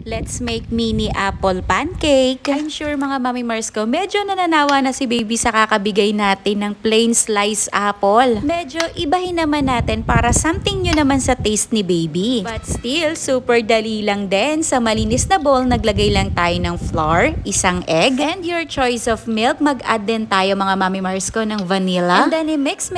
Let's make mini apple pancake. I'm sure mga Mami Mars ko, medyo nananawa na si baby sa kakabigay natin ng plain sliced apple. Medyo ibahin naman natin para something new naman sa taste ni baby. But still, super dali lang din. Sa malinis na bowl, naglagay lang tayo ng flour, isang egg, and your choice of milk. Mag-add din tayo mga Mami Mars ko ng vanilla. And then i-mix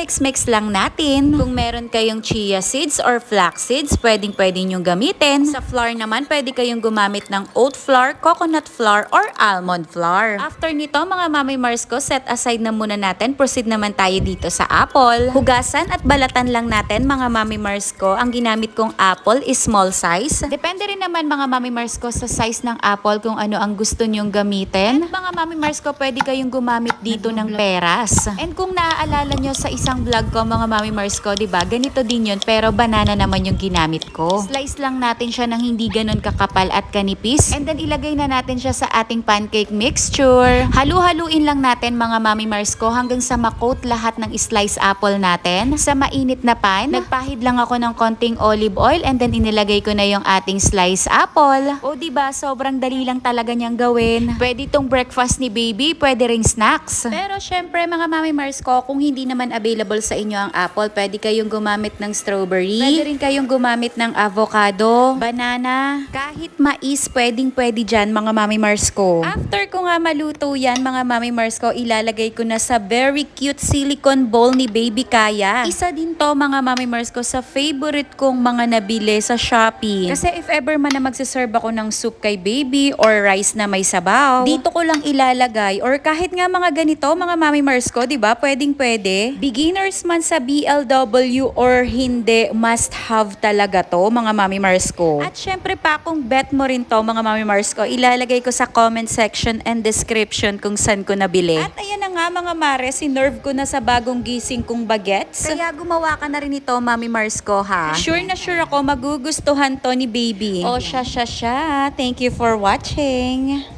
lang natin. Kung meron kayong chia seeds or flax seeds, pwedeng nyong gamitin. Sa flour naman, pwede kayong gumamit ng oat flour, coconut flour, or almond flour. After nito, mga Mami Mars ko, set aside na muna natin. Proceed naman tayo dito sa apple. Hugasan at balatan lang natin, mga Mami Mars ko. Ang ginamit kong apple is small size. Depende rin naman, mga Mami Mars ko, sa size ng apple kung ano ang gusto nyong gamitin. And mga Mami Mars ko, pwede kayong gumamit dito ng peras. And kung naaalala nyo sa isang vlog ko, mga Mami Mars ko, diba, ganito din yun, pero banana naman yung ginamit ko. Slice lang natin siya ng hindi ganun kakapal at kanipis. And then ilagay na natin siya sa ating pancake mixture. Halu-haluin lang natin, mga Mami Mars ko, hanggang sa makoat lahat ng sliced apple natin. Sa mainit na pan, nagpahid lang ako ng konting olive oil and then inilagay ko na yung ating sliced apple. O diba, sobrang dali lang talaga niyang gawin. Pwede itong breakfast ni baby, pwede ring snacks. Pero syempre, mga Mami Mars ko, kung hindi naman available sa inyo ang apple, pwede kayong gumamit ng strawberry. Pwede rin kayong gumamit ng avocado, banana, kahit mais, pwede dyan, mga Mami Mars ko. After ko nga maluto yan, mga Mami Mars ko, ilalagay ko na sa very cute silicone bowl ni Baby Kaya. Isa din to, mga Mami Mars ko, sa favorite kong mga nabili sa Shopee. Kasi if ever man na magsaserve ako ng soup kay baby or rice na may sabaw, dito ko lang ilalagay. Or kahit nga mga ganito, mga Mami Mars ko, diba? Pwede. Beginners man sa BLW or hindi, must have talaga to, mga Mami Mars ko. At syempre pa, kung bet mo rin to, mga Mami Mars ko, ilalagay ko sa comment section and description kung saan ko nabili. At ayan na nga, mga Mare, sinerve ko na sa bagong gising kong bagets. Kaya gumawa ka na rin ito, Mami Mars ko, ha? Sure na sure ako, magugustuhan to ni baby. O siya. Thank you for watching.